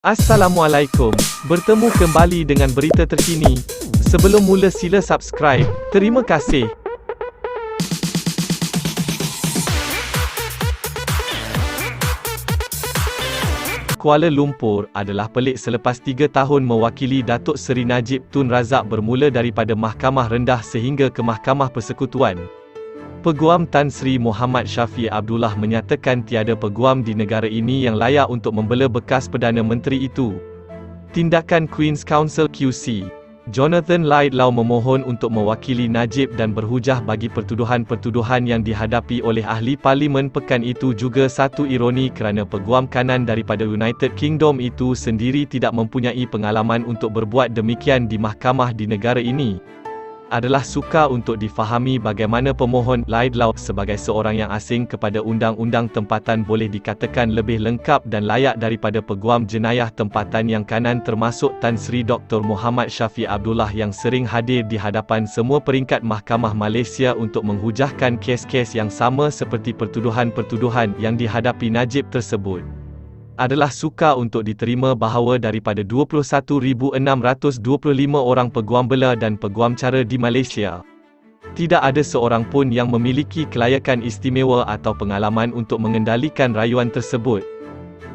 Assalamualaikum, bertemu kembali dengan berita terkini. Sebelum mula sila subscribe. Terima kasih. Kuala Lumpur adalah pelik selepas 3 tahun mewakili Datuk Seri Najib Tun Razak bermula daripada Mahkamah Rendah sehingga ke Mahkamah Persekutuan. Peguam Tan Sri Muhammad Shafie Abdullah menyatakan tiada peguam di negara ini yang layak untuk membela bekas Perdana Menteri itu. Tindakan Queen's Counsel QC, Jonathan Laidlaw memohon untuk mewakili Najib dan berhujah bagi pertuduhan-pertuduhan yang dihadapi oleh ahli parlimen pekan itu juga satu ironi kerana peguam kanan daripada United Kingdom itu sendiri tidak mempunyai pengalaman untuk berbuat demikian di mahkamah di negara ini. Adalah sukar untuk difahami bagaimana pemohon Laidlaw sebagai seorang yang asing kepada undang-undang tempatan boleh dikatakan lebih lengkap dan layak daripada peguam jenayah tempatan yang kanan termasuk Tan Sri Dr. Muhammad Shafie Abdullah yang sering hadir di hadapan semua peringkat mahkamah Malaysia untuk menghujahkan kes-kes yang sama seperti pertuduhan-pertuduhan yang dihadapi Najib tersebut. Adalah sukar untuk diterima bahawa daripada 21,625 orang peguam bela dan peguam cara di Malaysia, tidak ada seorang pun yang memiliki kelayakan istimewa atau pengalaman untuk mengendalikan rayuan tersebut.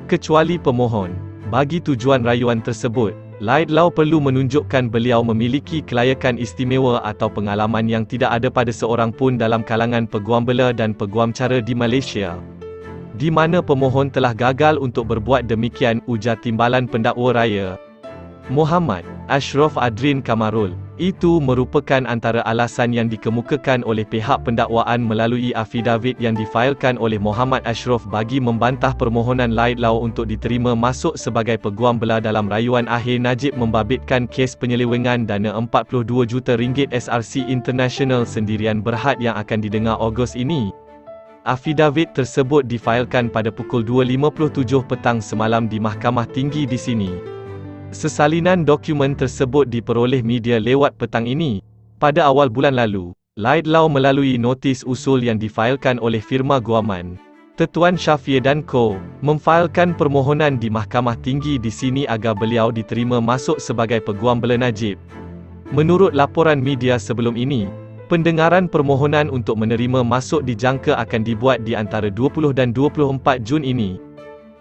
Kecuali pemohon. Bagi tujuan rayuan tersebut, Laidlaw perlu menunjukkan beliau memiliki kelayakan istimewa atau pengalaman yang tidak ada pada seorang pun dalam kalangan peguam bela dan peguam cara di Malaysia. Di mana pemohon telah gagal untuk berbuat demikian, ujar Timbalan Pendakwa Raya, Muhammad Ashraf Adrin Kamarul. Itu merupakan antara alasan yang dikemukakan oleh pihak pendakwaan melalui afidavit yang difailkan oleh Muhammad Ashraf bagi membantah permohonan Laidlaw untuk diterima masuk sebagai peguam bela dalam rayuan akhir Najib membabitkan kes penyelewengan dana RM42 juta SRC International Sendirian Berhad yang akan didengar Ogos ini. Afidavit tersebut difailkan pada pukul 2.57 petang semalam di Mahkamah Tinggi di sini. Sesalinan dokumen tersebut diperoleh media lewat petang ini. Pada awal bulan lalu, Laidlaw melalui notis usul yang difailkan oleh firma guaman Tetuan Shafie dan Co. memfailkan permohonan di Mahkamah Tinggi di sini agar beliau diterima masuk sebagai peguam bela Najib. Menurut laporan media sebelum ini, pendengaran permohonan untuk menerima masuk dijangka akan dibuat di antara 20 dan 24 Jun ini.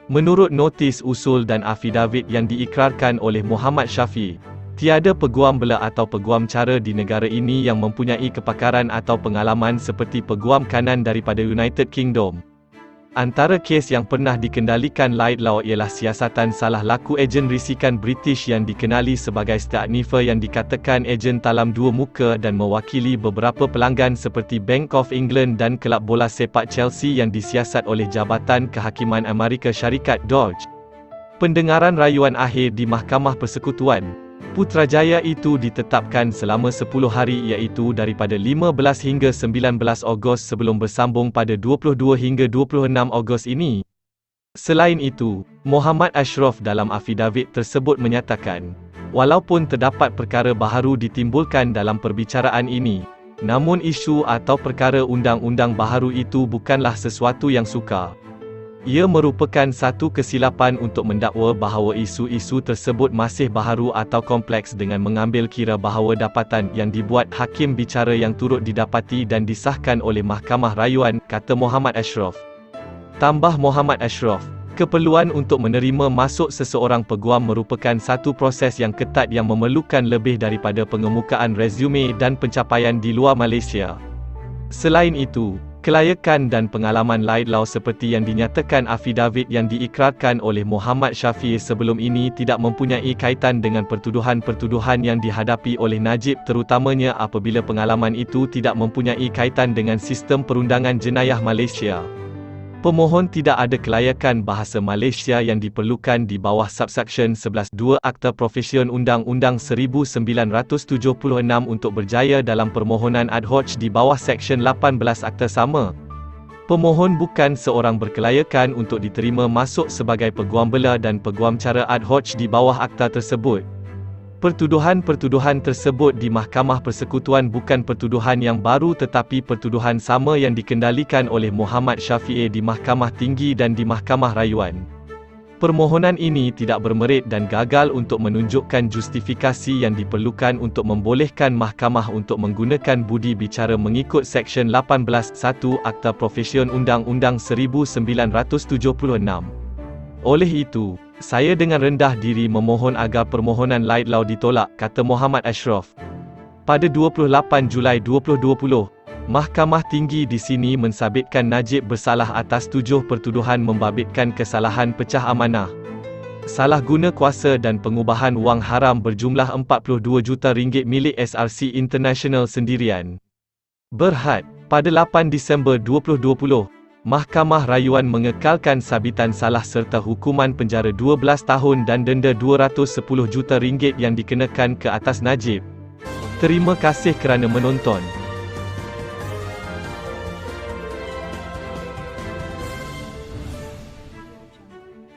Menurut notis usul dan afidavit yang diikrarkan oleh Muhammad Shafie, tiada peguam bela atau peguam cara di negara ini yang mempunyai kepakaran atau pengalaman seperti peguam kanan daripada United Kingdom. Antara kes yang pernah dikendalikan Laidlaw ialah siasatan salah laku ejen risikan British yang dikenali sebagai Staknifer yang dikatakan ejen talam dua muka dan mewakili beberapa pelanggan seperti Bank of England dan kelab bola sepak Chelsea yang disiasat oleh Jabatan Kehakiman Amerika Syarikat Dodge. Pendengaran rayuan akhir di Mahkamah Persekutuan, Putrajaya itu ditetapkan selama 10 hari iaitu daripada 15 hingga 19 Ogos sebelum bersambung pada 22 hingga 26 Ogos ini. Selain itu, Muhammad Ashraf dalam afidavit tersebut menyatakan, walaupun terdapat perkara baharu ditimbulkan dalam perbicaraan ini, namun isu atau perkara undang-undang baharu itu bukanlah sesuatu yang sukar. Ia merupakan satu kesilapan untuk mendakwa bahawa isu-isu tersebut masih baharu atau kompleks dengan mengambil kira bahawa dapatan yang dibuat hakim bicara yang turut didapati dan disahkan oleh Mahkamah Rayuan, kata Muhammad Ashraf. Tambah Muhammad Ashraf, keperluan untuk menerima masuk seseorang peguam merupakan satu proses yang ketat yang memerlukan lebih daripada pengemukaan resume dan pencapaian di luar Malaysia. Selain itu, kelayakan dan pengalaman Laidlaw seperti yang dinyatakan afidavit yang diikrarkan oleh Muhammad Shafie sebelum ini tidak mempunyai kaitan dengan pertuduhan-pertuduhan yang dihadapi oleh Najib terutamanya apabila pengalaman itu tidak mempunyai kaitan dengan sistem perundangan jenayah Malaysia. Pemohon tidak ada kelayakan bahasa Malaysia yang diperlukan di bawah Subsection 11(2) Akta Profesion Undang-Undang 1976 untuk berjaya dalam permohonan ad hoc di bawah Seksyen 18 Akta sama. Pemohon bukan seorang berkelayakan untuk diterima masuk sebagai peguam bela dan peguam cara ad hoc di bawah akta tersebut. Pertuduhan-pertuduhan tersebut di Mahkamah Persekutuan bukan pertuduhan yang baru tetapi pertuduhan sama yang dikendalikan oleh Muhammad Shafie di Mahkamah Tinggi dan di Mahkamah Rayuan. Permohonan ini tidak bermerit dan gagal untuk menunjukkan justifikasi yang diperlukan untuk membolehkan mahkamah untuk menggunakan budi bicara mengikut Seksyen 18(1) Akta Profesion Undang-Undang 1976. Oleh itu, saya dengan rendah diri memohon agar permohonan Laid Law ditolak, kata Muhammad Ashraf. Pada 28 Julai 2020, Mahkamah Tinggi di sini mensabitkan Najib bersalah atas 7 pertuduhan membabitkan kesalahan pecah amanah, salah guna kuasa dan pengubahan wang haram berjumlah RM42 juta milik SRC International sendirian. Berhad, pada 8 Disember 2020, Mahkamah Rayuan mengekalkan sabitan salah serta hukuman penjara 12 tahun dan denda RM210 juta yang dikenakan ke atas Najib. Terima kasih kerana menonton.